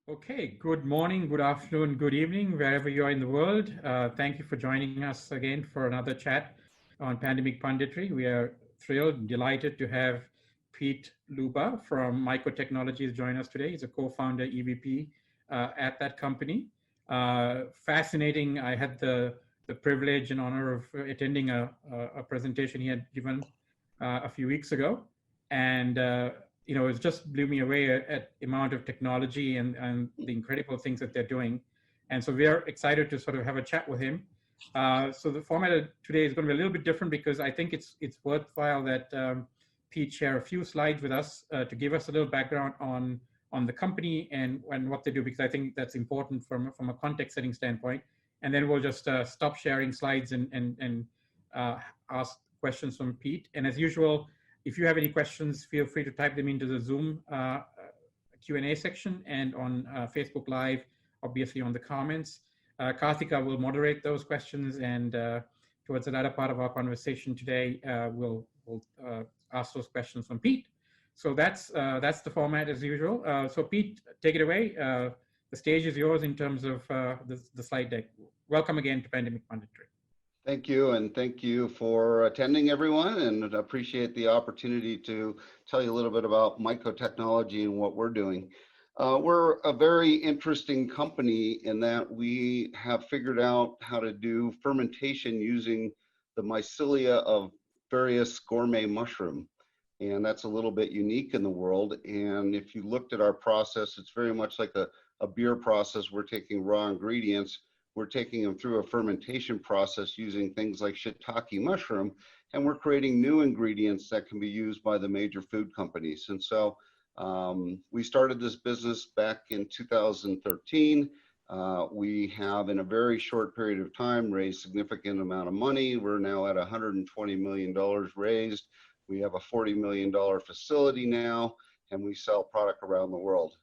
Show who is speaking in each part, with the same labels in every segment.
Speaker 1: Okay, good morning, good afternoon, good evening, wherever you are in the world. Thank you for joining us again for another chat on Pandemic Punditry. We are thrilled, delighted to have Pete Lubar from MycoTechnology join us today. He's a co-founder, EVP at that company. Fascinating. I had the privilege and honor of attending a presentation he had given a few weeks ago. And it just blew me away at amount of technology and the incredible things that they're doing. And so we are excited to sort of have a chat with him. So the format of today is going to be a little bit different because I think it's worthwhile that Pete share a few slides with us to give us a little background on the company and what they do, because I think that's important from a context setting standpoint. And then we'll just stop sharing slides and ask questions from Pete. And as usual, if you have any questions, feel free to type them into the Zoom Q&A section and on Facebook Live, obviously on the comments. Karthika will moderate those questions, and towards the latter part of our conversation today, we'll ask those questions from Pete. So that's the format as usual. So Pete, take it away. The stage is yours in terms of the slide deck. Welcome again to Pandemic Punditry.
Speaker 2: Thank you, and thank you for attending, everyone, and appreciate the opportunity to tell you a little bit about MycoTechnology and what we're doing. We're a very interesting company in that we have figured out how to do fermentation using the mycelia of various gourmet mushroom, and that's a little bit unique in the world. And if you looked at our process, it's very much like a beer process. We're taking raw ingredients, we're taking them through a fermentation process using things like shiitake mushroom, and we're creating new ingredients that can be used by the major food companies. And so we started this business back in 2013. We have, in a very short period of time, raised significant amount of money. We're now at $120 million raised. We have a $40 million facility now, and we sell product around the world.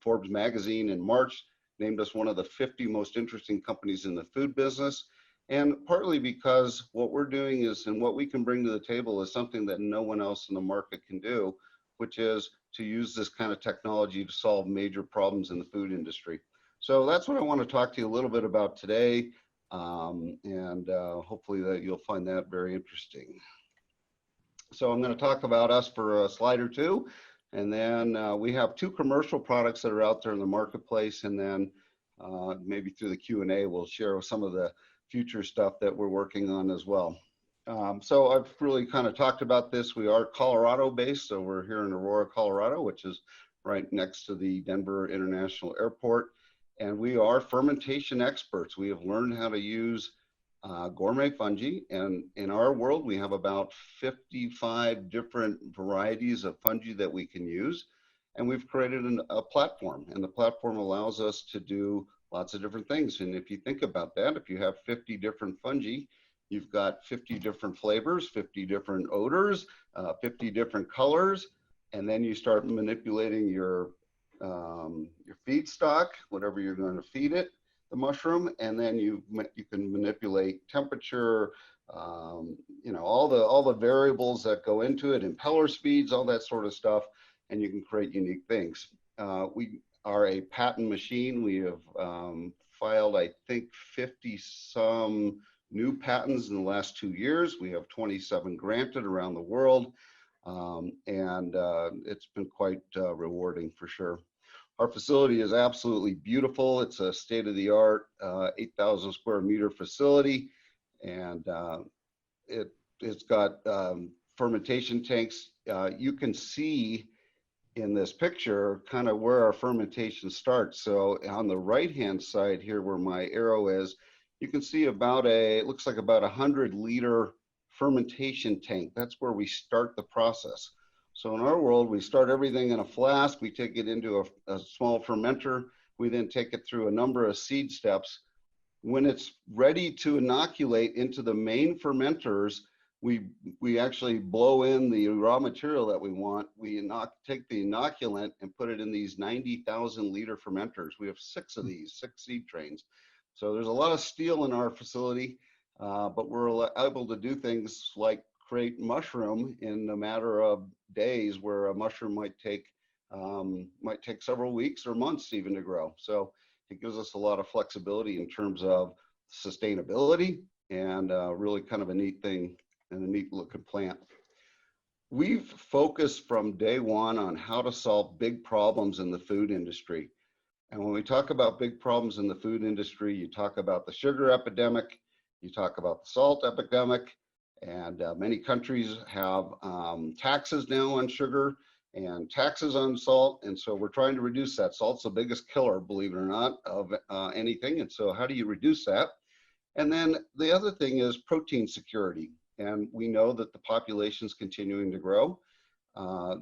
Speaker 2: Forbes magazine in March named us one of the 50 most interesting companies in the food business. And partly because what we're doing is, and what we can bring to the table is something that no one else in the market can do, which is to use this kind of technology to solve major problems in the food industry. So that's what I want to talk to you a little bit about today. And hopefully that you'll find that very interesting. So I'm going to talk about us for a slide or two. And then we have two commercial products that are out there in the marketplace. And then maybe through the Q&A, we'll share some of the future stuff that we're working on as well. So I've really kind of talked about this. We are Colorado based. So we're here in Aurora, Colorado, which is right next to the Denver International Airport. And we are fermentation experts. We have learned how to use gourmet fungi, and in our world we have about 55 different varieties of fungi that we can use, and we've created a platform, and the platform allows us to do lots of different things. And if you think about that, if you have 50 different fungi, you've got 50 different flavors, 50 different odors, 50 different colors, and then you start manipulating your feedstock, whatever you're going to feed it, the mushroom, and then you can manipulate temperature, all the variables that go into it, impeller speeds, all that sort of stuff, and you can create unique things. We are a patent machine. We have filed, I think, 50 some new patents in the last 2 years. We have 27 granted around the world, and it's been quite rewarding for sure. Our facility is absolutely beautiful. It's a state-of-the-art 8,000 square meter facility, and it's got fermentation tanks. You can see in this picture kind of where our fermentation starts. So on the right-hand side here where my arrow is, you can see it looks like about 100-liter fermentation tank. That's where we start the process. So in our world, we start everything in a flask, we take it into a small fermenter, we then take it through a number of seed steps. When it's ready to inoculate into the main fermenters, we actually blow in the raw material that we want. We take the inoculant and put it in these 90,000 liter fermenters. We have 6 of these, 6 seed trains. So there's a lot of steel in our facility, but we're able to do things like create mushroom in a matter of days, where a mushroom might take Might take several weeks or months even to grow. So it gives us a lot of flexibility in terms of sustainability and really kind of a neat thing and a neat looking plant. We've focused from day one on how to solve big problems in the food industry. And when we talk about big problems in the food industry, you talk about the sugar epidemic, you talk about the salt epidemic, and many countries have taxes now on sugar and taxes on salt. And so we're trying to reduce that. Salt's the biggest killer, believe it or not, of anything. And so how do you reduce that? And then the other thing is protein security. And we know that the population is continuing to grow.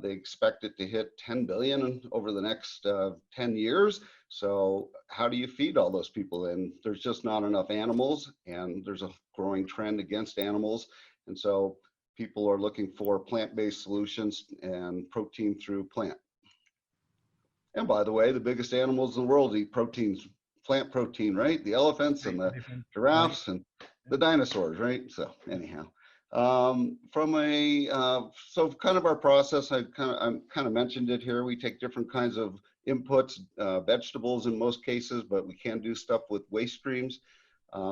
Speaker 2: They expect it to hit 10 billion over the next 10 years. So how do you feed all those people? And there's just not enough animals, and there's a growing trend against animals. And so people are looking for plant-based solutions and protein through plant. And by the way, the biggest animals in the world eat proteins, plant protein, right? The elephants and the giraffes and the dinosaurs, right? So anyhow, so kind of our process, I kind of mentioned it here. We take different kinds of inputs, vegetables in most cases, but we can do stuff with waste streams.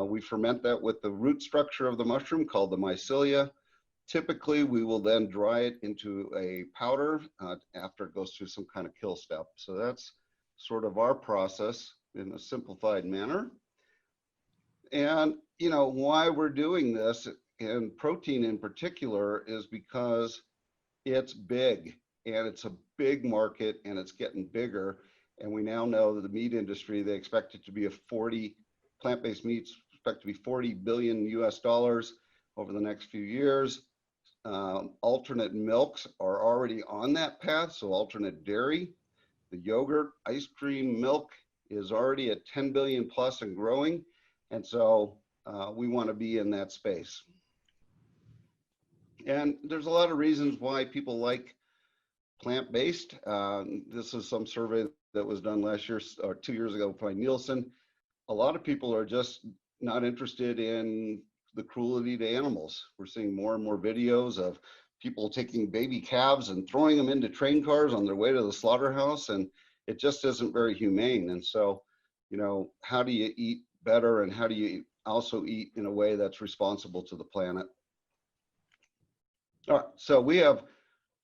Speaker 2: We ferment that with the root structure of the mushroom called the mycelia. Typically, we will then dry it into a powder after it goes through some kind of kill step. So that's sort of our process in a simplified manner. And, you know, why we're doing this, and protein in particular, is because it's big, and it's a big market, and it's getting bigger. And we now know that the meat industry, they expect it to be plant-based meats expect to be 40 billion US dollars over the next few years. Alternate milks are already on that path, so alternate dairy, the yogurt, ice cream, milk is already at 10 billion plus and growing. And so we want to be in that space. And there's a lot of reasons why people like plant-based. This is some survey that was done last year or 2 years ago by Nielsen. A lot of people are just not interested in the cruelty to animals. We're seeing more and more videos of people taking baby calves and throwing them into train cars on their way to the slaughterhouse, and it just isn't very humane. And so, you know, how do you eat better, and how do you also eat in a way that's responsible to the planet? All right, so we have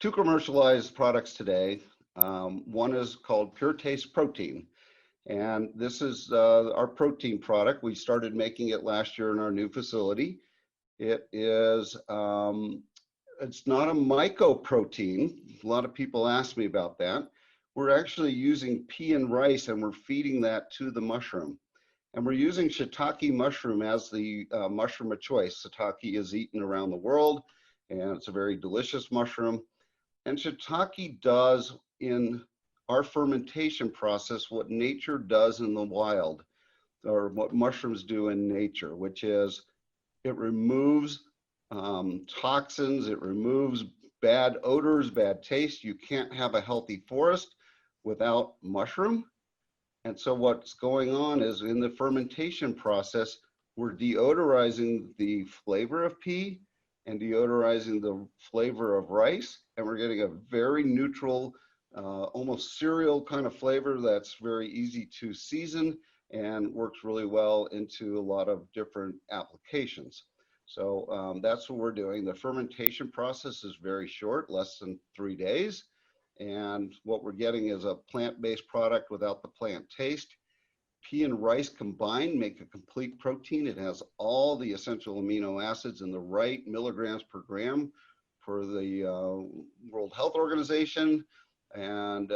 Speaker 2: 2 commercialized products today. One is called Pure Taste Protein. And this is our protein product. We started making it last year in our new facility. It is, it's not a Myco protein. A lot of people ask me about that. We're actually using pea and rice, and we're feeding that to the mushroom. And we're using shiitake mushroom as the mushroom of choice. Shiitake is eaten around the world, and it's a very delicious mushroom. And shiitake does in our fermentation process what nature does in the wild, or what mushrooms do in nature, which is it removes toxins, it removes bad odors, bad taste. You can't have a healthy forest without mushroom. And so what's going on is in the fermentation process, we're deodorizing the flavor of pea and deodorizing the flavor of rice, and we're getting a very neutral, almost cereal kind of flavor that's very easy to season and works really well into a lot of different applications. So that's what we're doing. The fermentation process is very short, less than 3 days. And what we're getting is a plant-based product without the plant taste. Pea and rice combined make a complete protein. It has all the essential amino acids in the right milligrams per gram for the World Health Organization. And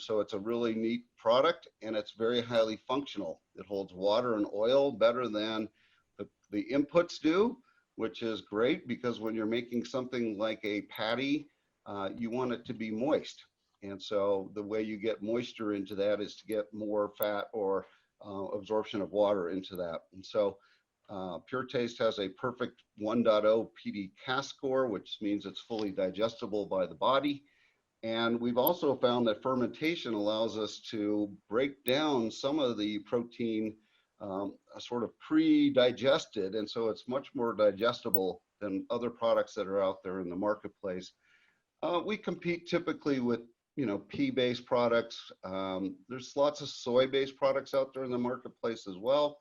Speaker 2: so it's a really neat product, and it's very highly functional. It holds water and oil better than the inputs do, which is great because when you're making something like a patty, you want it to be moist. And so the way you get moisture into that is to get more fat or absorption of water into that. And so Pure Taste has a perfect 1.0 PD-CAS score, which means it's fully digestible by the body. And we've also found that fermentation allows us to break down some of the protein sort of pre-digested, and so it's much more digestible than other products that are out there in the marketplace. We compete typically with pea-based products. There's lots of soy-based products out there in the marketplace as well.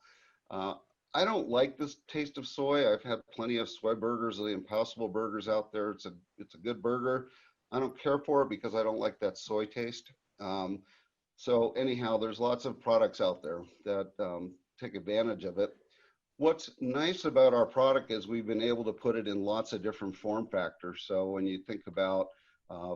Speaker 2: I don't like this taste of soy. I've had plenty of soy burgers, the Impossible burgers out there. It's a good burger. I don't care for it because I don't like that soy taste. So anyhow, there's lots of products out there that take advantage of it. What's nice about our product is we've been able to put it in lots of different form factors. So when you think about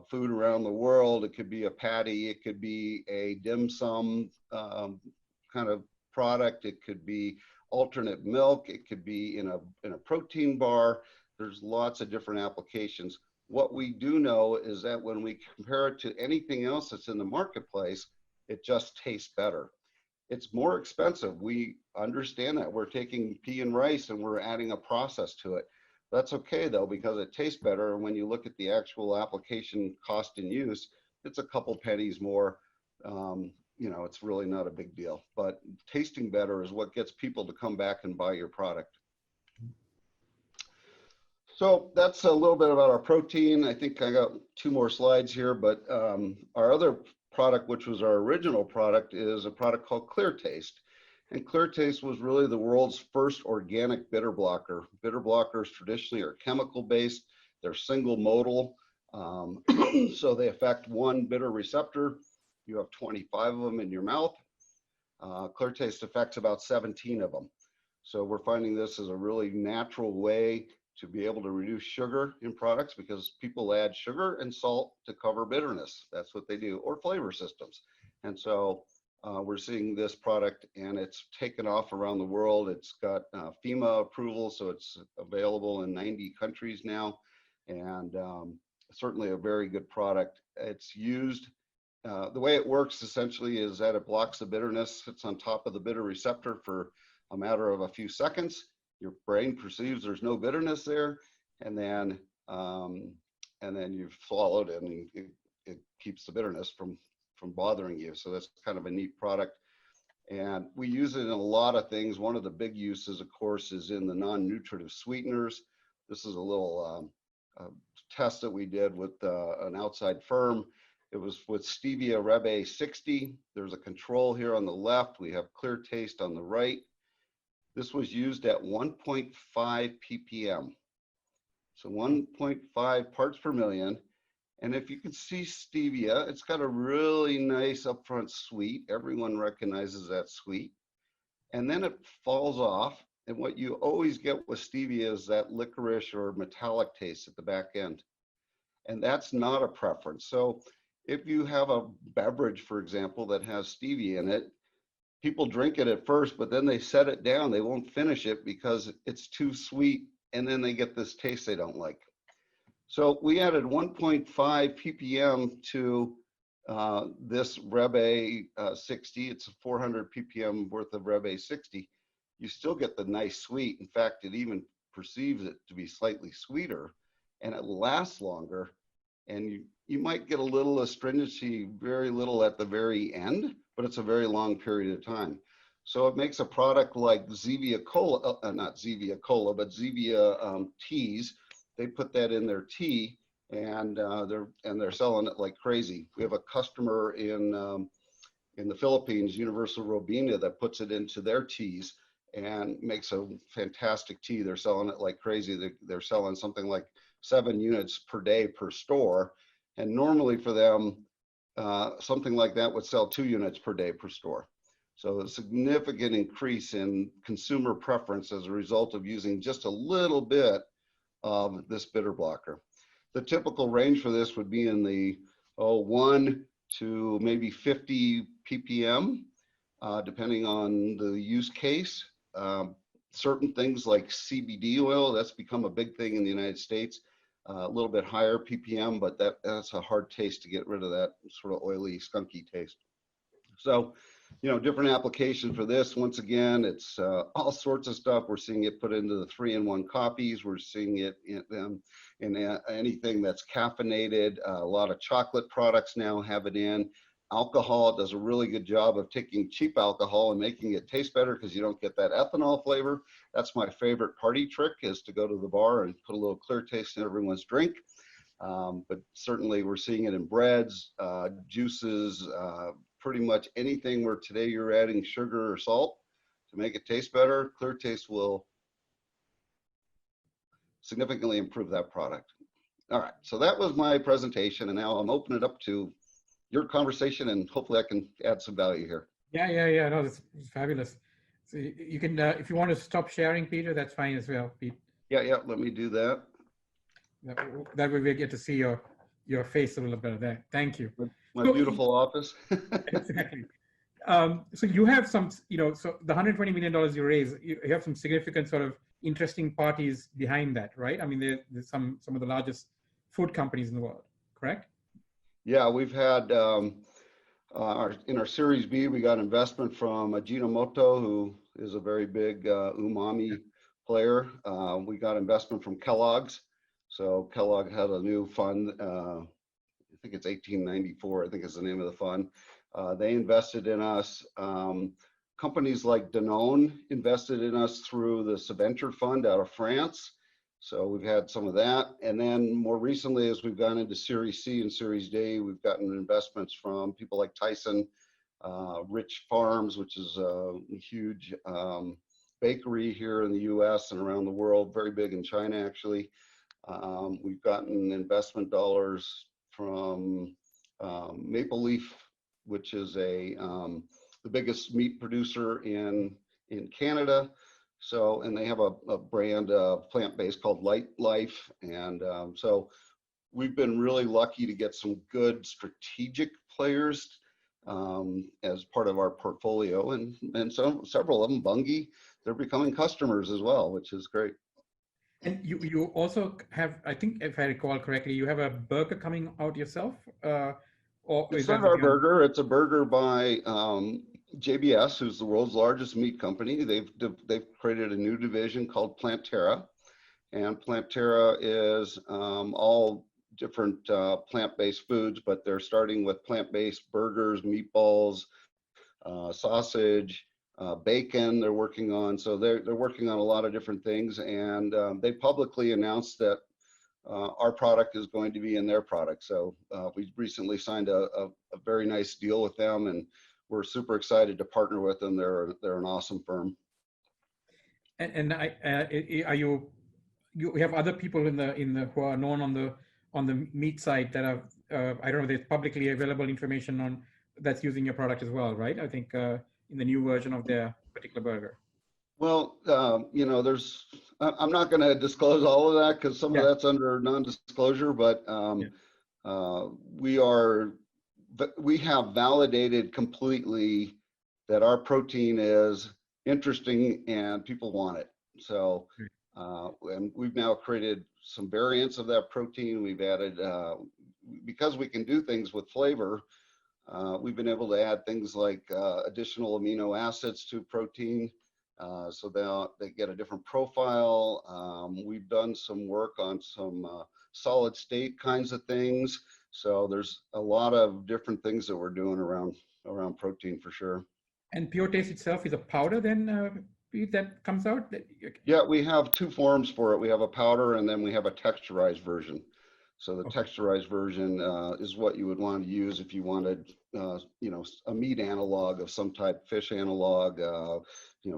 Speaker 2: food around the world, it could be a patty, it could be a dim sum kind of product, it could be alternate milk, it could be in a protein bar. There's lots of different applications. What we do know is that when we compare it to anything else that's in the marketplace, it just tastes better. It's more expensive. We understand that. We're taking pea and rice and we're adding a process to it. That's okay though, because it tastes better. And when you look at the actual application cost and use, it's a couple pennies more. It's really not a big deal, but tasting better is what gets people to come back and buy your product. So that's a little bit about our protein. I think I got 2 more slides here, but our other product, which was our original product, is a product called Clear Taste. And Clear Taste was really the world's first organic bitter blocker. Bitter blockers traditionally are chemical based. They're single modal. So they affect one bitter receptor. You have 25 of them in your mouth. Clear Taste affects about 17 of them. So we're finding this as a really natural way to be able to reduce sugar in products, because people add sugar and salt to cover bitterness. That's what they do, or flavor systems. And so we're seeing this product and it's taken off around the world. It's got FEMA approval, so it's available in 90 countries now, and certainly a very good product. It's used, the way it works essentially is that it blocks the bitterness. It's on top of the bitter receptor for a matter of a few seconds. Your brain perceives there's no bitterness there, and then you've swallowed it, and it keeps the bitterness from bothering you. So that's kind of a neat product, and we use it in a lot of things. One of the big uses, of course, is in the non-nutritive sweeteners. This is a little test that we did with an outside firm. It was with stevia Rebe 60. There's a control here on the left. We have Clear Taste on the right. This was used at 1.5 ppm. So 1.5 parts per million. And if you can see stevia, it's got a really nice upfront sweet. Everyone recognizes that sweet. And then it falls off. And what you always get with stevia is that licorice or metallic taste at the back end. And that's not a preference. So if you have a beverage, for example, that has stevia in it, people drink it at first, but then they set it down. They won't finish it because it's too sweet, and then they get this taste they don't like. So we added 1.5 ppm to this Rebe 60. It's a 400 ppm worth of Rebe 60. You still get the nice sweet. In fact, it even perceives it to be slightly sweeter, and it lasts longer. And you might get a little astringency, very little at the very end, but it's a very long period of time. So it makes a product like Zevia Cola, not Zevia Cola, but Zevia teas. They put that in their tea, and they're selling it like crazy. We have a customer in the Philippines, Universal Robina, that puts it into their teas and makes a fantastic tea. They're selling it like crazy. They're selling something like 7 units per day per store, and normally for them, something like that would sell 2 units per day per store. So a significant increase in consumer preference as a result of using just a little bit of this bitter blocker. The typical range for this would be in the 1 to maybe 50 ppm, depending on the use case. Certain things like CBD oil, that's become a big thing in the United States. A little bit higher ppm, but that's a hard taste to get rid of that sort of oily, skunky taste. So, different application for this. Once again, it's all sorts of stuff. We're seeing it put into the 3-in-1 coffees. We're seeing it in anything that's caffeinated. A lot of chocolate products now have it in. Alcohol, it does a really good job of taking cheap alcohol and making it taste better because you don't get that ethanol flavor. That's my favorite party trick, is to go to the bar and put a little Clear Taste in everyone's drink. But certainly we're seeing it in breads, juices, pretty much anything where today you're adding sugar or salt to make it taste better. Clear Taste will significantly improve that product. All right, so that was my presentation, and now I'm opening it up to your conversation, and hopefully I can add some value here.
Speaker 1: Yeah. No, this is fabulous. So you can, if you want to stop sharing, Peter, that's fine as well, Pete.
Speaker 2: Yeah, let me do that.
Speaker 1: That way we get to see your face a little better there. Thank you.
Speaker 2: My
Speaker 1: So,
Speaker 2: beautiful office.
Speaker 1: exactly. So you have some, so the $120 million you raise, you have some significant sort of interesting parties behind that, right? I mean, there's some of the largest food companies in the world, correct?
Speaker 2: Yeah, we've had, in our Series B, we got investment from Ajinomoto, who is a very big umami player. We got investment from Kellogg's. So Kellogg had a new fund, I think it's 1894, I think is the name of the fund. They invested in us. Companies like Danone invested in us through the Subventure Fund out of France. So we've had some of that. And then more recently, as we've gone into Series C and Series D, we've gotten investments from people like Tyson, Rich Farms, which is a huge bakery here in the US and around the world, very big in China, actually. We've gotten investment dollars from Maple Leaf, which is the biggest meat producer in Canada. So, and they have a brand of plant-based called Light Life. And so we've been really lucky to get some good strategic players as part of our portfolio. And several of them, Bunge, they're becoming customers as well, which is great.
Speaker 1: And you also have, I think if I recall correctly, you have a burger coming out yourself? Or
Speaker 2: It's not our burger. It's a burger by JBS, who's the world's largest meat company. They've created a new division called Planterra, and Planterra is all different plant-based foods, but they're starting with plant-based burgers, meatballs, sausage, bacon. They're working on, so they're working on a lot of different things, and they publicly announced that our product is going to be in their product. So we recently signed a very nice deal with them, and we're super excited to partner with them. They're an awesome firm.
Speaker 1: And are you have other people in the who are known on the meat side that are I don't know, there's publicly available information on that's using your product as well, right? I think in the new version of their particular burger.
Speaker 2: Well, there's, I'm not going to disclose all of that because some of that's under non-disclosure, but we have validated completely that our protein is interesting and people want it. So, and we've now created some variants of that protein. We've added, because we can do things with flavor, we've been able to add things like additional amino acids to protein. So they get a different profile. We've done some work on some solid state kinds of things. So there's a lot of different things that we're doing around protein for sure.
Speaker 1: And Pure Taste itself is a powder then that comes out?
Speaker 2: Yeah, we have two forms for it. We have a powder and then we have a texturized version. So the texturized version is what you would want to use if you wanted, a meat analog of some type, fish analog,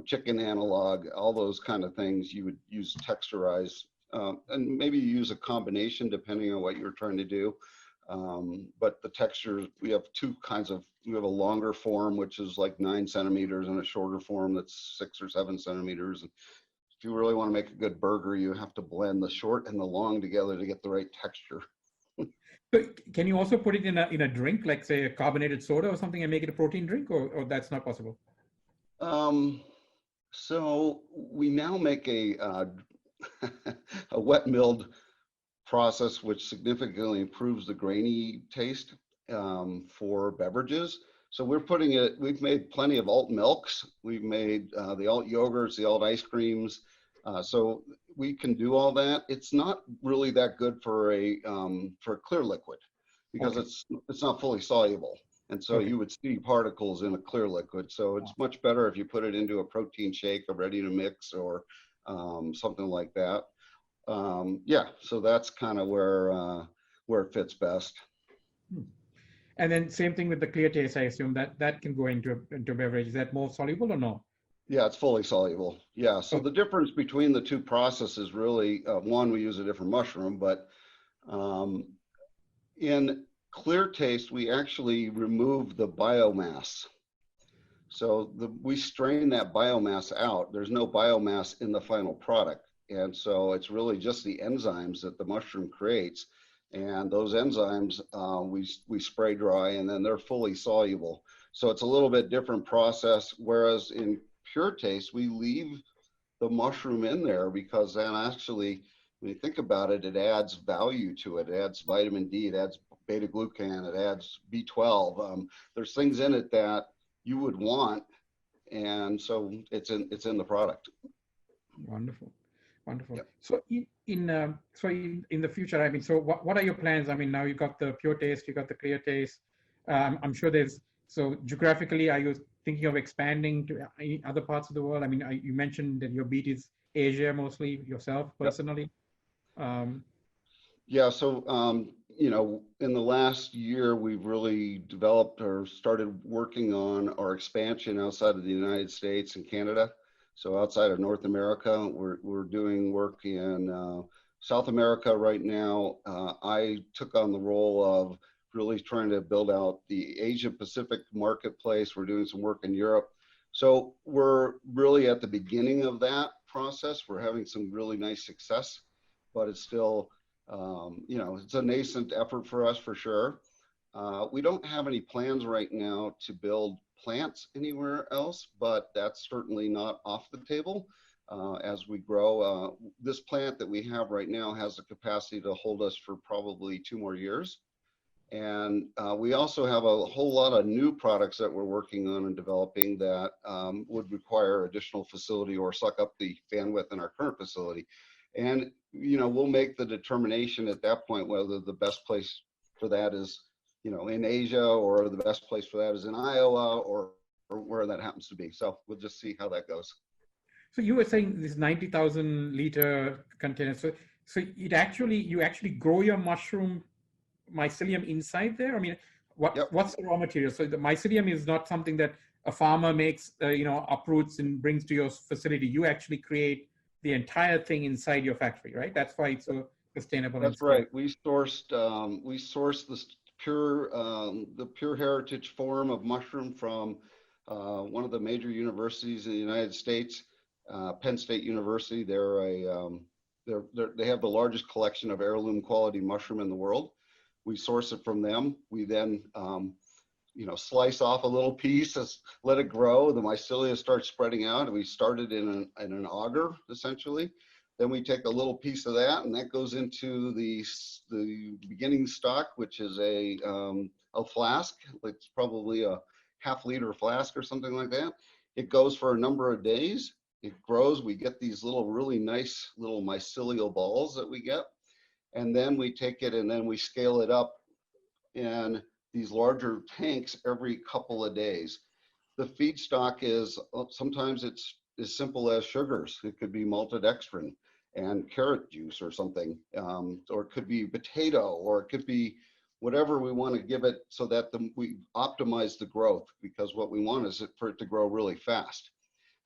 Speaker 2: chicken analog, all those kind of things. You would use texturized, and maybe you use a combination depending on what you're trying to do. But the textures, we have we have a longer form, which is like 9 centimeters, and a shorter form that's 6 or 7 centimeters. If you really want to make a good burger, you have to blend the short and the long together to get the right texture.
Speaker 1: But can you also put it in a drink, like say a carbonated soda or something, and make it a protein drink, or that's not possible?
Speaker 2: So we now make a wet milled process, which significantly improves the grainy taste for beverages. So we've made plenty of alt milks. We've made the alt yogurts, the alt ice creams. So we can do all that. It's not really that good for a clear liquid because it's not fully soluble. And so you would see particles in a clear liquid. So it's much better if you put it into a protein shake, a ready to mix, or something like that. So that's kind of where where it fits best.
Speaker 1: Hmm. And then same thing with the clear taste, I assume that can go into beverage. Is that more soluble or no?
Speaker 2: Yeah, it's fully soluble. Yeah, so
Speaker 1: Oh,
Speaker 2: the difference between the two processes really, one, we use a different mushroom, but um, in clear taste, we actually remove the biomass. So we strain that biomass out. There's no biomass in the final product. And so it's really just the enzymes that the mushroom creates. And those enzymes we spray dry and then they're fully soluble. So it's a little bit different process. Whereas in pure taste, we leave the mushroom in there because then actually, when you think about it, it adds value to it. It adds vitamin D, it adds beta glucan, it adds B12. There's things in it that you would want, and so it's in the product.
Speaker 1: wonderful, wonderful.
Speaker 2: Yep.
Speaker 1: So in the future, I mean, so what are your plans? I mean, now you got the pure taste, you got the clear taste. I'm sure there's, so geographically, are you thinking of expanding to any other parts of the world? I mean, you mentioned that your beat is Asia mostly yourself
Speaker 2: Yep.
Speaker 1: personally.
Speaker 2: Yeah, so you know, in the last year, we've really developed or started working on our expansion outside of the United States and Canada. So outside of North America, we're doing work in South America right now. I took on the role of really trying to build out the Asia Pacific marketplace. We're doing some work in Europe. So we're really at the beginning of that process. We're having some really nice success, but it's still you know, it's a nascent effort for us for sure. We don't have any plans right now to build plants anywhere else, but that's certainly not off the table as we grow. This plant that we have right now has the capacity to hold us for probably 2 more years. And we also have a whole lot of new products that we're working on and developing that would require additional facility or suck up the bandwidth in our current facility. And, you know, we'll make the determination at that point whether the best place for that is, you know, in Asia or the best place for that is in Iowa or where that happens to be. So we'll just see how that goes.
Speaker 1: So you were saying this 90,000 liter container. So you actually grow your mushroom mycelium inside there? I mean,
Speaker 2: Yep.
Speaker 1: what's the raw material? So the mycelium is not something that a farmer makes, uproots and brings to your facility. You actually create the entire thing inside your factory, right? That's why it's so sustainable and
Speaker 2: That's
Speaker 1: scalable.
Speaker 2: right. We sourced the pure heritage form of mushroom from one of the major universities in the United States, Penn State University. They have the largest collection of heirloom quality mushroom in the world. We source it from them. We then slice off a little piece, let it grow. The mycelia starts spreading out, and we started in an auger essentially. Then we take a little piece of that, and that goes into the beginning stock, which is a flask. It's probably a half-liter flask or something like that. It goes for a number of days. It grows. We get these really nice little mycelial balls that we get, and then we take it and then we scale it up in these larger tanks every couple of days. The feedstock is sometimes it's as simple as sugars. It could be maltodextrin and carrot juice or something, or it could be potato, or it could be whatever we want to give it so that we optimize the growth, because what we want is for it to grow really fast.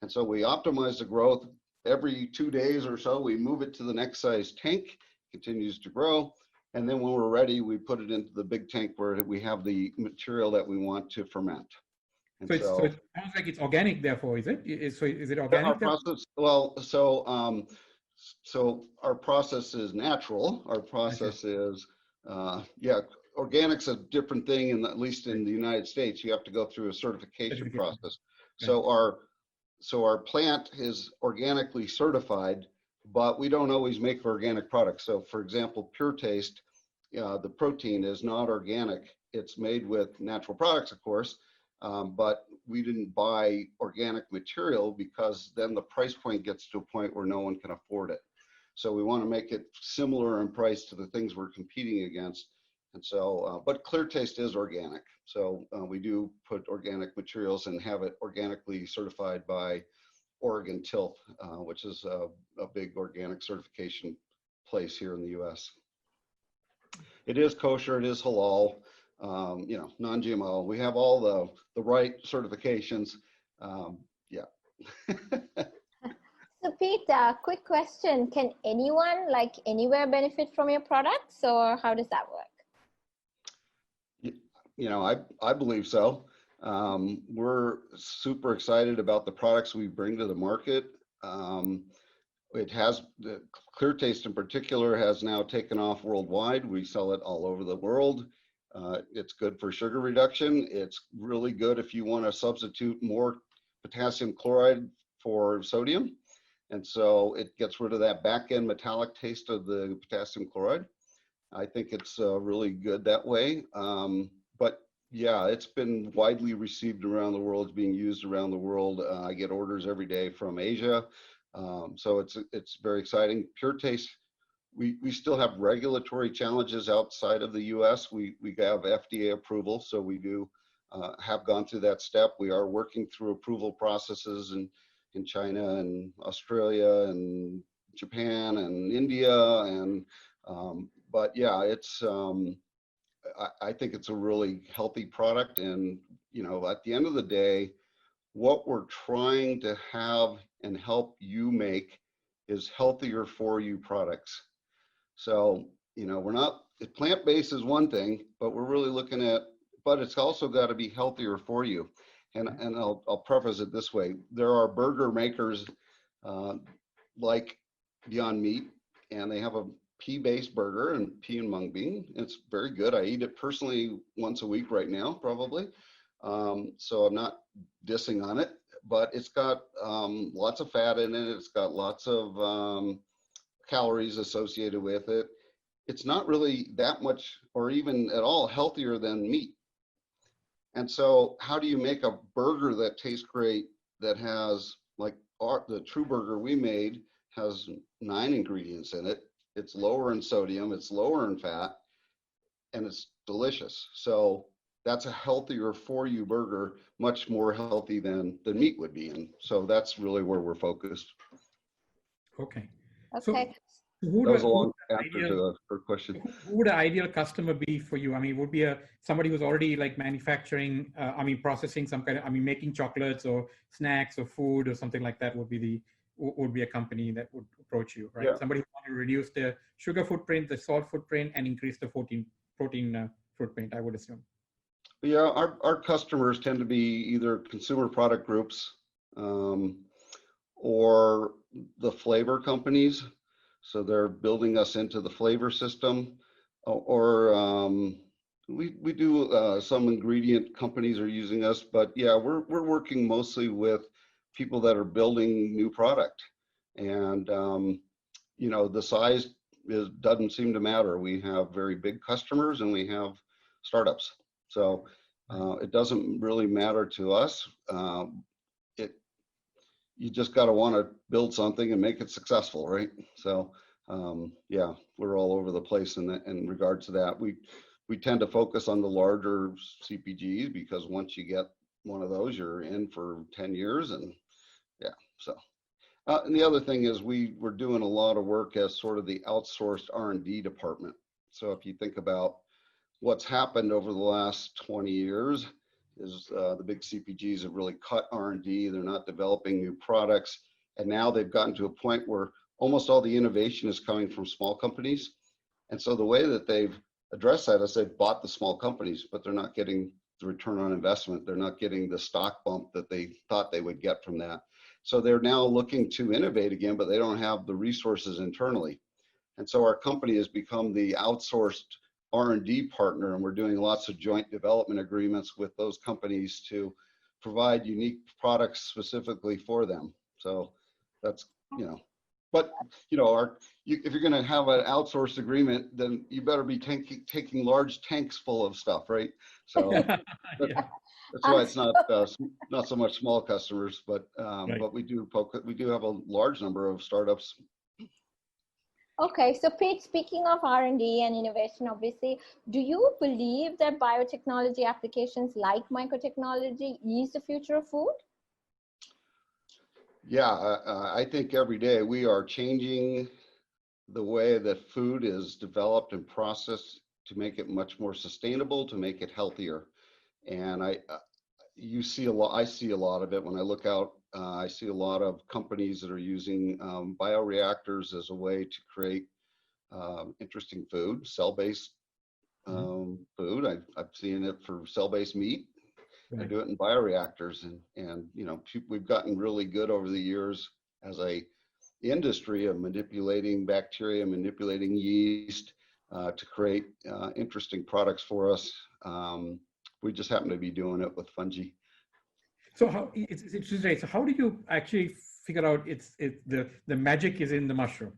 Speaker 2: And so we optimize the growth every 2 days or so. We move it to the next size tank, continues to grow. And then when we're ready, we put it into the big tank where we have the material that we want to ferment. And
Speaker 1: So it sounds like it's organic, therefore, is it? Is it organic?
Speaker 2: Our process, well, so our process is natural. Our process is, organic's a different thing, and at least in the United States, you have to go through a certification process.
Speaker 1: Right.
Speaker 2: So our plant is organically certified, but we don't always make organic products. So for example, Pure Taste, the protein is not organic. It's made with natural products, of course, but we didn't buy organic material because then the price point gets to a point where no one can afford it. So we want to make it similar in price to the things we're competing against. And so, but Clear Taste is organic. So we do put organic materials and have it organically certified by Oregon Tilth, which is a big organic certification place here in the US. it is kosher, it is halal, you know, non-GMO. We have all the right certifications. Yeah.
Speaker 3: So Pete, quick question. Can anyone, like anywhere, benefit from your products, or how does that work?
Speaker 2: You know, I believe so. We're super excited about the products we bring to the market. It has, the Clear Taste in particular has now taken off worldwide. We sell it all over the world. It's good for sugar reduction. It's really good if you want to substitute more potassium chloride for sodium. And so it gets rid of that back end metallic taste of the potassium chloride. I think it's really good that way. But yeah, it's been widely received around the world. It's being used around the world. I get orders every day from Asia. So it's very exciting. Pure Taste, we still have regulatory challenges outside of the US. We have FDA approval, so we do have gone through that step. We are working through approval processes in China and Australia and Japan and India. And but yeah, it's I think it's a really healthy product. And you know, at the end of the day, what we're trying to have and help you make is healthier for you products. So, you know, we're not, plant-based is one thing, but we're really looking at, but it's also got to be healthier for you. And I'll preface it this way. There are burger makers like Beyond Meat, and they have a pea-based burger and pea and mung bean. It's very good. I eat it personally once a week right now, probably. So I'm not dissing on it, but it's got lots of fat in it. It's got lots of calories associated with it. It's not really that much or even at all healthier than meat. And so how do you make a burger that tastes great, that has, like the True Burger we made has 9 ingredients in it. It's lower in sodium, it's lower in fat, and it's delicious. So that's a healthier for you burger, much more healthy than meat would be. And so that's really where we're focused.
Speaker 1: Okay.
Speaker 3: Okay.
Speaker 2: So that was a long answer to her question.
Speaker 1: Who would an ideal customer be for you? I mean, would be somebody who's already like manufacturing, processing some kind of, making chocolates or snacks or food or something like that would be a company that would approach you, right? Yeah. Somebody who wants to reduce the sugar footprint, the salt footprint, and increase the protein footprint, I would assume.
Speaker 2: Yeah, our customers tend to be either consumer product groups or the flavor companies. So they're building us into the flavor system, or we do some ingredient companies are using us, but yeah, we're working mostly with people that are building new product. And you know, the size doesn't seem to matter. We have very big customers and we have startups. So it doesn't really matter to us. You just got to want to build something and make it successful, right? So yeah, we're all over the place in regards to that. We tend to focus on the larger CPGs because once you get one of those, you're in for 10 years. And yeah, so. And the other thing is we're doing a lot of work as sort of the outsourced R&D department. So if you think about what's happened over the last 20 years is the big CPGs have really cut R&D. They're not developing new products. And now they've gotten to a point where almost all the innovation is coming from small companies. And so the way that they've addressed that is they've bought the small companies, but they're not getting the return on investment. They're not getting the stock bump that they thought they would get from that. So they're now looking to innovate again, but they don't have the resources internally. And so our company has become the outsourced R&D partner, and we're doing lots of joint development agreements with those companies to provide unique products specifically for them. So that's, you know, but you know, if you're going to have an outsourced agreement, then you better be taking large tanks full of stuff, right? So
Speaker 1: yeah.
Speaker 2: That's why it's not so much small customers, but right. But we do have a large number of startups.
Speaker 3: Okay, so Pete, speaking of R&D and innovation, obviously, do you believe that biotechnology applications like MycoTechnology is the future of food?
Speaker 2: Yeah, I think every day we are changing the way that food is developed and processed to make it much more sustainable, to make it healthier. And you see a lot, I see a lot of it when I look out. I see a lot of companies that are using bioreactors as a way to create interesting food, cell-based food. I've seen it for cell-based meat. I do it in bioreactors, and you know, we've gotten really good over the years as a industry of manipulating bacteria, manipulating yeast to create interesting products for us. We just happen to be doing it with fungi.
Speaker 1: So how it's interesting. So how did you actually figure out the magic is in the mushroom?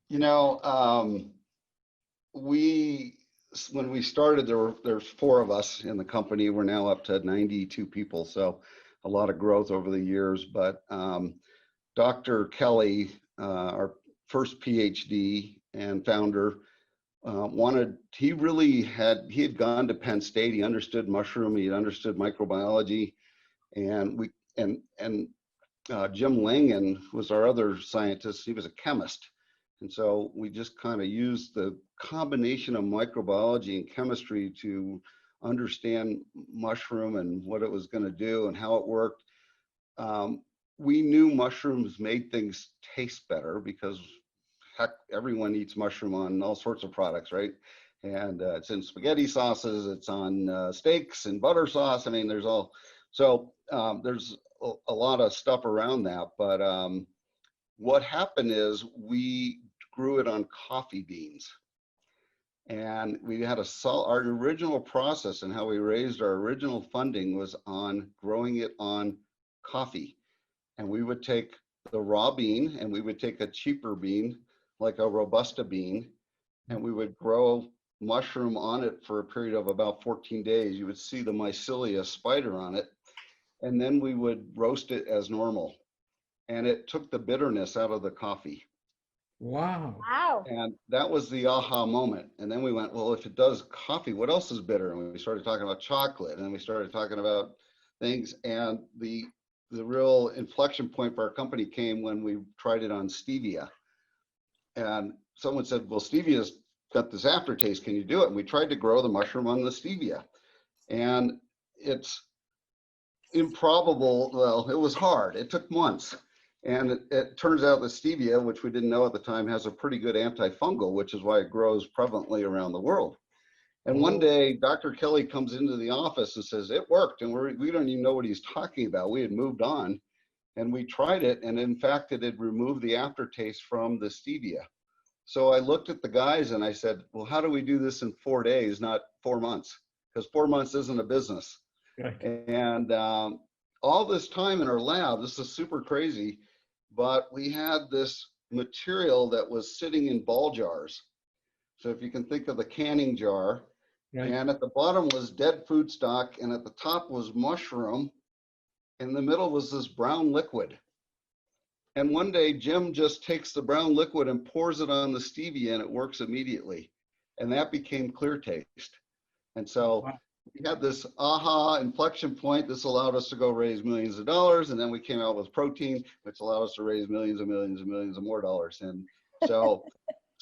Speaker 2: You know, when we started, there's 4 of us in the company. We're now up to 92 people, so a lot of growth over the years. But Dr. Kelly, our first PhD and founder, he had gone to Penn State. He understood mushroom, he understood microbiology, and Jim Langen was our other scientist. He was a chemist. And so we just kind of used the combination of microbiology and chemistry to understand mushroom and what it was going to do and how it worked. We knew mushrooms made things taste better because heck, everyone eats mushroom on all sorts of products, right? And it's in spaghetti sauces, it's on steaks and butter sauce. I mean, there's a lot of stuff around that. But what happened is we grew it on coffee beans. And we had our original process, and how we raised our original funding was on growing it on coffee. And we would take the raw bean, and we would take a cheaper bean, like a Robusta bean, and we would grow mushroom on it for a period of about 14 days. You would see the mycelia spider on it, and then we would roast it as normal. And it took the bitterness out of the coffee.
Speaker 1: Wow.
Speaker 3: Wow.
Speaker 2: And that was the aha moment. And then we went, well, if it does coffee, what else is bitter? And we started talking about chocolate, and we started talking about things. And the real inflection point for our company came when we tried it on stevia. And someone said, well, stevia's got this aftertaste, can you do it? And we tried to grow the mushroom on the stevia. And it's improbable. Well, it was hard. It took months. And it turns out that stevia, which we didn't know at the time, has a pretty good antifungal, which is why it grows prevalently around the world. And one day, Dr. Kelly comes into the office and says, it worked. And we don't even know what he's talking about. We had moved on, and we tried it. And in fact, it had removed the aftertaste from the stevia. So I looked at the guys and I said, well, how do we do this in 4 days, not 4 months? Because 4 months isn't a business.
Speaker 1: Right.
Speaker 2: And all this time in our lab, this is super crazy, but we had this material that was sitting in ball jars. So if you can think of the canning jar, right. And at the bottom was dead food stock, and at the top was mushroom. In the middle was this brown liquid. And one day Jim just takes the brown liquid and pours it on the stevia, and it works immediately. And that became clear taste. And so wow. We had this aha inflection point. This allowed us to go raise millions of dollars. And then we came out with protein, which allowed us to raise millions and millions and millions of more dollars. And so,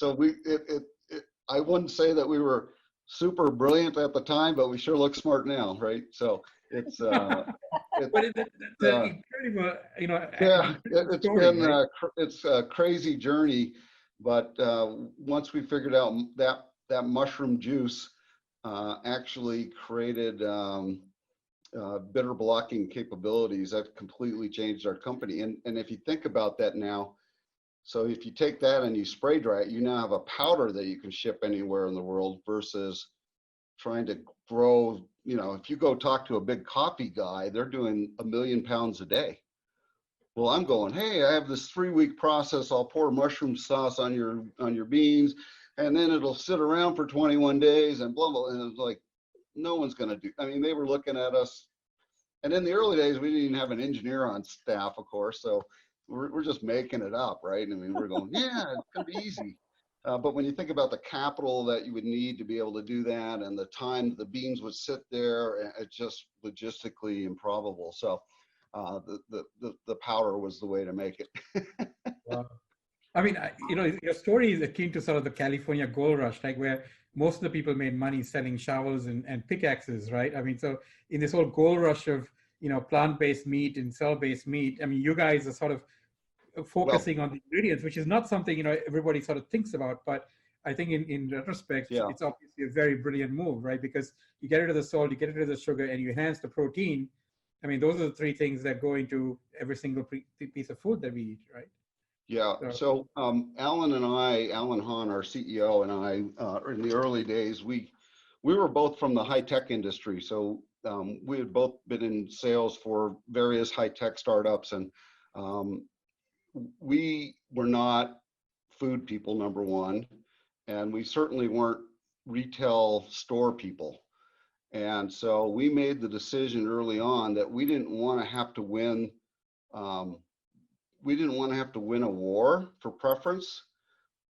Speaker 2: I wouldn't say that we were super brilliant at the time, but we sure look smart now, right? So it's
Speaker 1: but it's incredible, you know.
Speaker 2: Yeah, it's
Speaker 1: story,
Speaker 2: been
Speaker 1: right?
Speaker 2: it's a crazy journey, but once we figured out that mushroom juice actually created bitter blocking capabilities, that completely changed our company. And if you think about that now, so if you take that and you spray dry it, you now have a powder that you can ship anywhere in the world versus trying to grow. You know, if you go talk to a big coffee guy, they're doing 1 million pounds a day. Well, I'm going, hey, I have this 3-week process. I'll pour mushroom sauce on your beans, and then it'll sit around for 21 days and blah, blah. And it's like, no one's going to do. I mean, they were looking at us. And in the early days, we didn't even have an engineer on staff, of course. So we're just making it up, right? I mean, we're going, yeah, it's going to be easy. But when you think about the capital that you would need to be able to do that and the time the beans would sit there, it's just logistically improbable. So the powder was the way to make it.
Speaker 1: Wow. I mean, your story is akin to sort of the California gold rush, like where most of the people made money selling shovels and pickaxes, right? I mean, so in this whole gold rush of, plant-based meat and cell-based meat, I mean, you guys are sort of
Speaker 2: Well,
Speaker 1: focusing on the ingredients, which is not something, everybody sort of thinks about, but I think in retrospect,
Speaker 2: yeah.
Speaker 1: it's obviously a very brilliant move, right? Because you get rid of the salt, you get rid of the sugar, and you enhance the protein. I mean, those are the three things that go into every single piece of food that we eat, right?
Speaker 2: Yeah,
Speaker 1: So,
Speaker 2: so Alan Hahn, our CEO, and I, in the early days, we were both from the high tech industry. So we had both been in sales for various high tech startups, and um, we were not food people, number one, and we certainly weren't retail store people. And so we made the decision early on that we didn't want to have to win. Um, we didn't want to have to win a war for preference.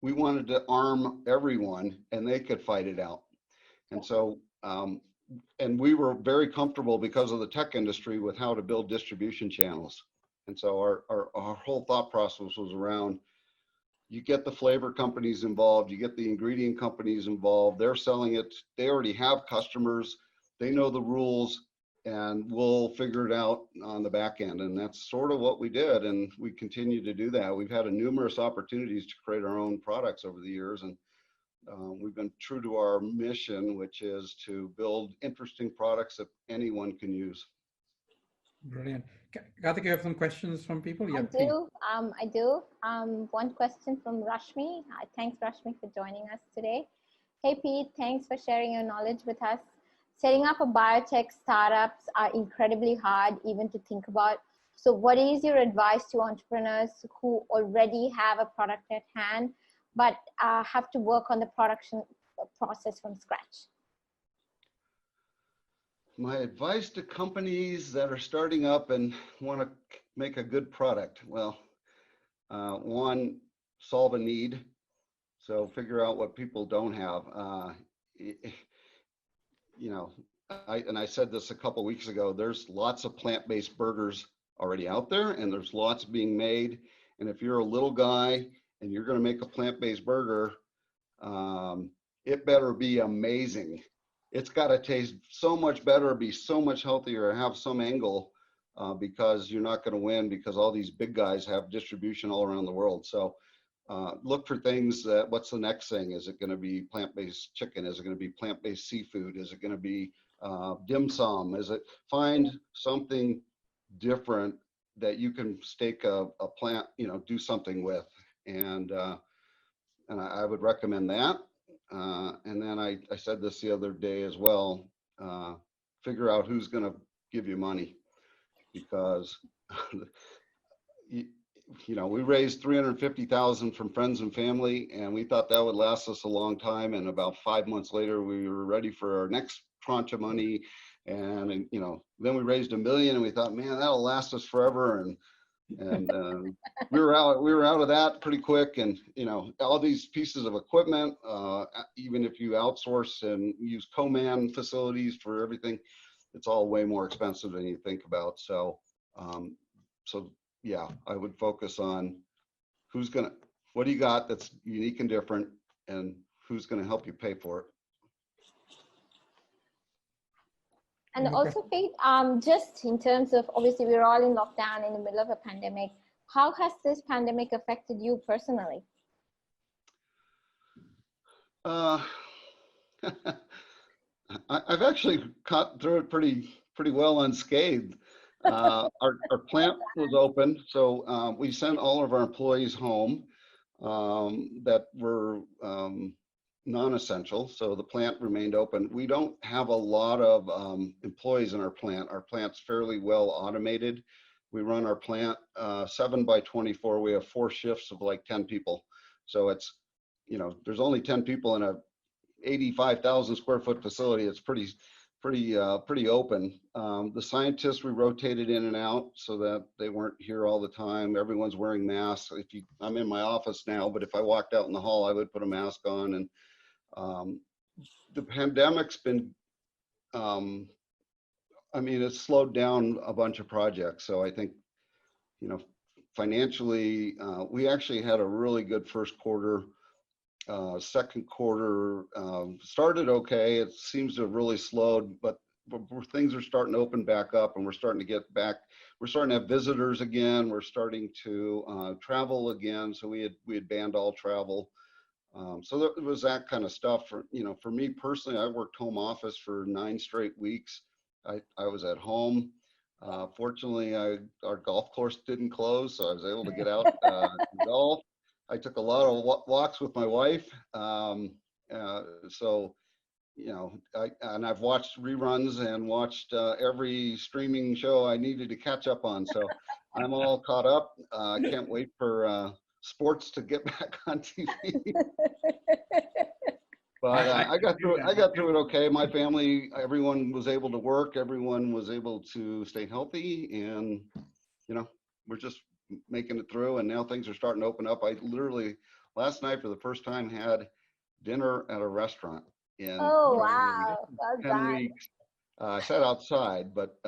Speaker 2: We wanted to arm everyone and they could fight it out. And so, and we were very comfortable because of the tech industry with how to build distribution channels. And so our whole thought process was around, you get the flavor companies involved, you get the ingredient companies involved, they're selling it, they already have customers, they know the rules, and we'll figure it out on the back end. And that's sort of what we did, and we continue to do that. We've had numerous opportunities to create our own products over the years, and we've been true to our mission, which is to build interesting products that anyone can use.
Speaker 1: brilliant. Karthik, you have some questions from people?
Speaker 3: I
Speaker 1: Yeah, please.
Speaker 3: do. I do. One question from Rashmi. Thanks, Rashmi, for joining us today. Hey, Pete, thanks for sharing your knowledge with us. Setting up a biotech startups are incredibly hard even to think about. So what is your advice to entrepreneurs who already have a product at hand, but have to work on the production process from scratch?
Speaker 2: My advice to companies that are starting up and want to make a good product, well, one, solve a need. So figure out what people don't have. I said this a couple weeks ago, there's lots of plant-based burgers already out there, and there's lots being made. And if you're a little guy and you're going to make a plant-based burger, it better be amazing. It's got to taste so much better, be so much healthier, have some angle, because you're not going to win because all these big guys have distribution all around the world. So look for things that, what's the next thing? Is it going to be plant-based chicken? Is it going to be plant-based seafood? Is it going to be dim sum? Is it, find something different that you can stake a plant, do something with. And I would recommend that. And then I said this the other day as well, figure out who's going to give you money, because we raised $350,000 from friends and family, and we thought that would last us a long time. And about 5 months later, we were ready for our next tranche of money. And then we raised $1 million, and we thought, man, that'll last us forever. And we were out of that pretty quick. And all these pieces of equipment, even if you outsource and use co-man facilities for everything, it's all way more expensive than you think about. So yeah, I would focus on what do you got that's unique and different, and who's gonna help you pay for it.
Speaker 3: And also, Pete, just in terms of, obviously we're all in lockdown in the middle of a pandemic, how has this pandemic affected you personally?
Speaker 2: I've actually cut through it pretty well unscathed. Our plant was open, so we sent all of our employees home that were non-essential, so the plant remained open. We don't have a lot of employees in our plant. Our plant's fairly well automated. We run our plant 7 by 24. We have 4 shifts of like 10 people. So it's, there's only 10 people in a 85,000 square foot facility. It's pretty open. The scientists, we rotated in and out so that they weren't here all the time. Everyone's wearing masks. I'm in my office now, but if I walked out in the hall, I would put a mask on. And the pandemic's been, it's slowed down a bunch of projects. So I think, financially, we actually had a really good first quarter. Second quarter started okay. It seems to have really slowed, but things are starting to open back up, and we're starting to get back. We're starting to have visitors again. We're starting to travel again. So we had banned all travel. So there was that kind of stuff. For me personally, I worked home office for 9 straight weeks. I was at home. Fortunately, our golf course didn't close, so I was able to get out to golf. I took a lot of walks with my wife. So, I've watched reruns and watched every streaming show I needed to catch up on. So I'm all caught up. I can't wait for sports to get back on TV. But I got through it okay. My family, everyone was able to work. Everyone was able to stay healthy, and we're just making it through. And now things are starting to open up. I literally last night for the first time had dinner at a restaurant in
Speaker 3: wow, well
Speaker 2: 10
Speaker 3: done.
Speaker 2: weeks. I sat outside, but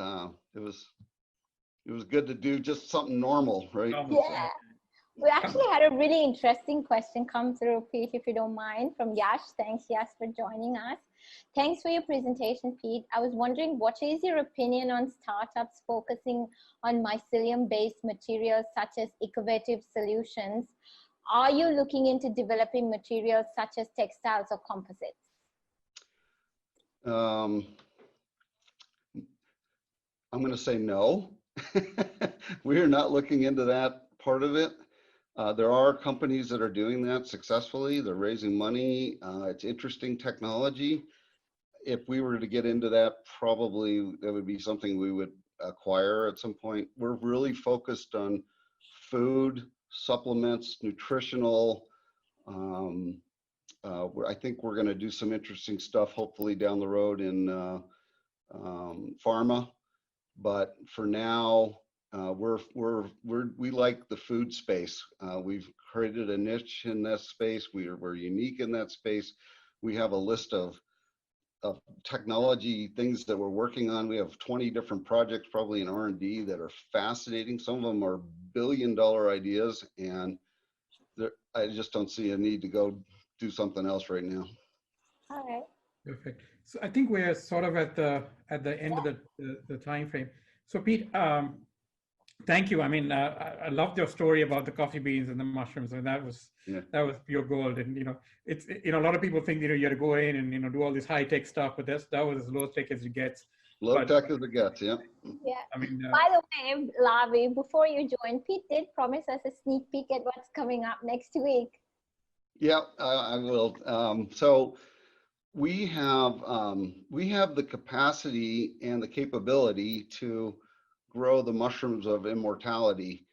Speaker 2: it was good to do just something normal, right?
Speaker 3: Yeah. We actually had a really interesting question come through, Pete, if you don't mind, from Yash. Thanks, Yash, for joining us. Thanks for your presentation, Pete. I was wondering, what is your opinion on startups focusing on mycelium-based materials such as innovative solutions? Are you looking into developing materials such as textiles or composites?
Speaker 2: I'm going to say no. We are not looking into that part of it. There are companies that are doing that successfully. They're raising money. It's interesting technology. If we were to get into that, probably that would be something we would acquire at some point. We're really focused on food, supplements, nutritional. I think we're going to do some interesting stuff, hopefully down the road in pharma. But for now, we like the food space. We've created a niche in that space. We're unique in that space. We have a list of technology things that we're working on. We have 20 different projects probably in R&D that are fascinating. Some of them are billion-dollar ideas, and I just don't see a need to go do something else right now.
Speaker 3: All right.
Speaker 1: Perfect. So I think we're sort of at the end of the time frame. So Pete, thank you. I mean, I loved your story about the coffee beans and the mushrooms, and that was pure gold. And it's a lot of people think you have to go in and do all this high tech stuff, but that was as low tech as it gets.
Speaker 2: Low tech as it gets, yeah.
Speaker 3: Yeah.
Speaker 1: I mean,
Speaker 3: by the way, Lavi, before you join, Pete did promise us a sneak peek at what's coming up next week.
Speaker 2: Yeah, I will. So we have the capacity and the capability to grow the mushrooms of immortality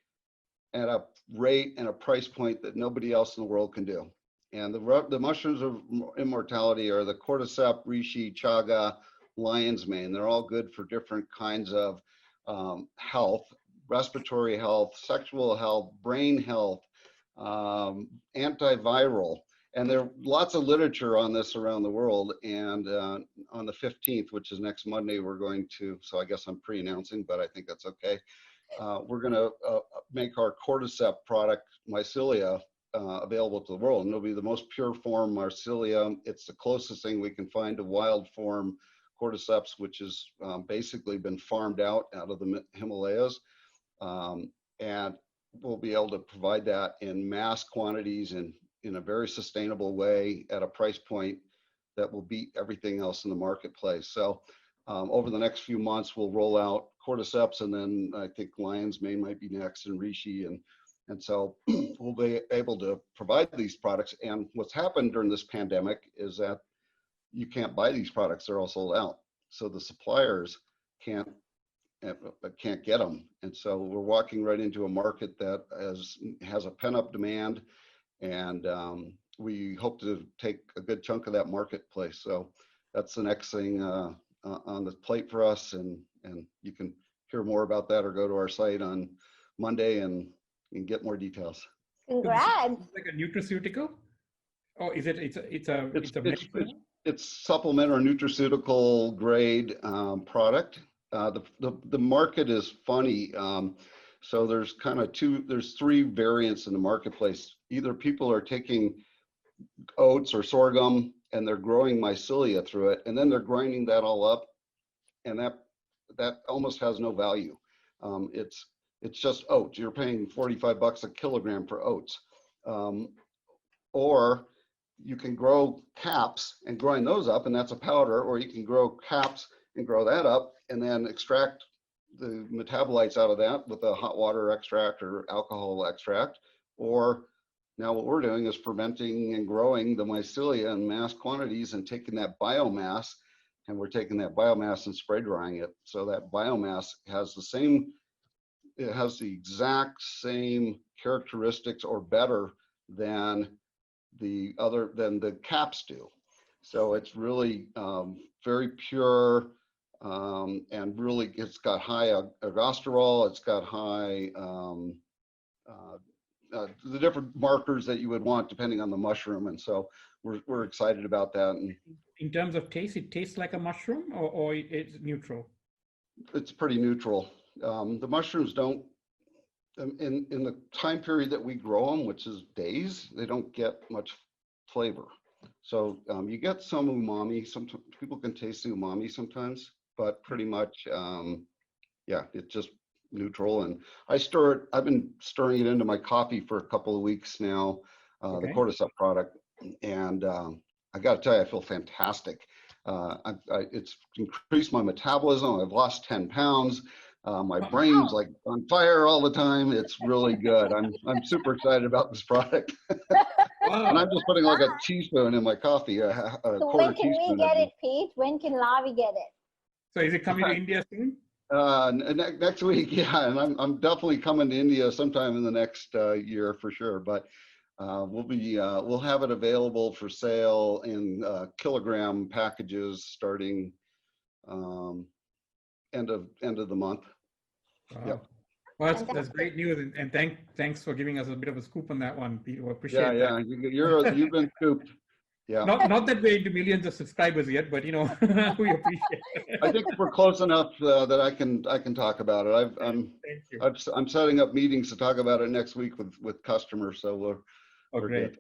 Speaker 2: at a rate and a price point that nobody else in the world can do. And the mushrooms of immortality are the cordyceps, reishi, chaga, lion's mane. They're all good for different kinds of health, respiratory health, sexual health, brain health, antiviral. And there are lots of literature on this around the world. And on the 15th, which is next Monday, we're going to, so I guess I'm pre-announcing, but I think that's okay. We're going to make our cordyceps product, Mycelia, available to the world. And it'll be the most pure form Mycelium. It's the closest thing we can find to wild form cordyceps, which has basically been farmed out of the Himalayas. And we'll be able to provide that in mass quantities and in a very sustainable way at a price point that will beat everything else in the marketplace. So over the next few months, we'll roll out cordyceps, and then I think lion's mane might be next, and reishi, and so we'll be able to provide these products. And what's happened during this pandemic is that you can't buy these products; they're all sold out. So the suppliers can't get them, and so we're walking right into a market that has a pent-up demand. And we hope to take a good chunk of that marketplace. So that's the next thing on the plate for us. And you can hear more about that or go to our site on Monday and get more details.
Speaker 3: Congrats.
Speaker 1: It's like a nutraceutical? Or is it?
Speaker 2: It's supplement or nutraceutical grade product. The market is funny. So there's kind of there's three variants in the marketplace. Either people are taking oats or sorghum and they're growing mycelia through it, and then they're grinding that all up, and that almost has no value. It's just oats. You're paying 45 bucks a kilogram for oats. Or you can grow caps and grind those up, and that's a powder, or you can grow caps and grow that up and then extract the metabolites out of that with a hot water extract or alcohol extract. Or now what we're doing is fermenting and growing the mycelia in mass quantities and taking that biomass, and we're taking that biomass and spray drying it. So that biomass has it has the exact same characteristics or better than the caps do. So it's really very pure, and really it's got high ergosterol, it's got high the different markers that you would want depending on the mushroom, and so we're excited about that. And
Speaker 1: in terms of taste, it tastes like a mushroom, or it's neutral?
Speaker 2: It's pretty neutral. The mushrooms don't, in the time period that we grow them, which is days, they don't get much flavor. So you get some umami. Some people can taste the umami sometimes, but pretty much, yeah, it's just neutral. And I've been stirring it into my coffee for a couple of weeks now, the cordyceps product, and I got to tell you, I feel fantastic. It's increased my metabolism. I've lost 10 pounds. My brain's like on fire all the time. It's really good. I'm super excited about this product. And I'm just putting like a teaspoon in my coffee.
Speaker 3: So when can we get it, Pete? When can Lavi get it?
Speaker 1: So is it coming to India soon?
Speaker 2: Next week, yeah. And I'm definitely coming to India sometime in the next year for sure. But we'll have it available for sale in kilogram packages starting end of the month.
Speaker 1: Wow.
Speaker 2: Yep.
Speaker 1: Well, that's great news, and thanks for giving us a bit of a scoop on that one, Pete. We appreciate that.
Speaker 2: Yeah, you've been scooped. Yeah.
Speaker 1: Not that we're into millions of subscribers yet, but we appreciate it.
Speaker 2: I think we're close enough that I can talk about it.
Speaker 1: Thank you.
Speaker 2: I'm setting up meetings to talk about it next week with customers, so we're
Speaker 1: great.
Speaker 2: good.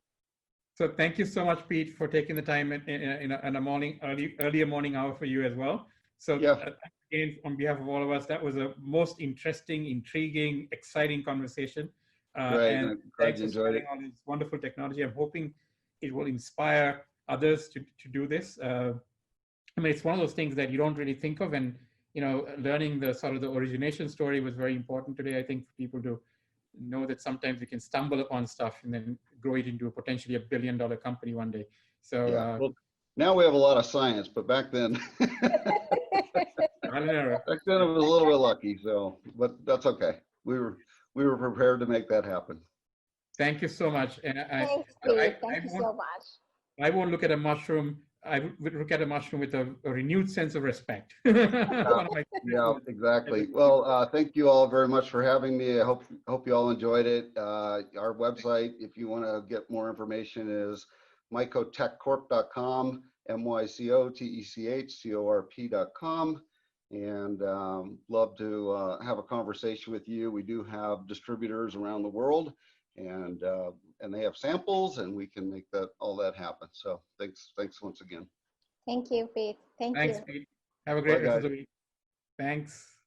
Speaker 1: So thank you so much, Pete, for taking the time in a earlier morning hour for you as well. So
Speaker 2: yeah.
Speaker 1: Again, on behalf of all of us, that was a most interesting, intriguing, exciting conversation.
Speaker 2: Great.
Speaker 1: And thanks for sharing all this wonderful technology. I'm hoping it will inspire others to do this. I mean, it's one of those things that you don't really think of, and learning the sort of the origination story was very important today. I think for people to know that sometimes you can stumble upon stuff and then grow it into potentially $1 billion company one day. So
Speaker 2: yeah. Well, now we have a lot of science, but back then,
Speaker 1: I don't know.
Speaker 2: Back then it was a little bit lucky. So, but that's okay. We were prepared to make that happen.
Speaker 1: Thank you so much. And
Speaker 3: thanks, Pete. Thank you so much.
Speaker 1: I won't look at a mushroom. I would look at a mushroom with a renewed sense of respect.
Speaker 2: Yeah, exactly. Well, thank you all very much for having me. I hope you all enjoyed it. Our website, if you want to get more information, is MycoTechCorp.com, MycoTechCorp.com. And love to have a conversation with you. We do have distributors around the world, and they have samples, and we can make all that happen. So thanks once again.
Speaker 3: Thank you, Pete. Thanks,
Speaker 1: Pete. Have a great rest of the week. Thanks.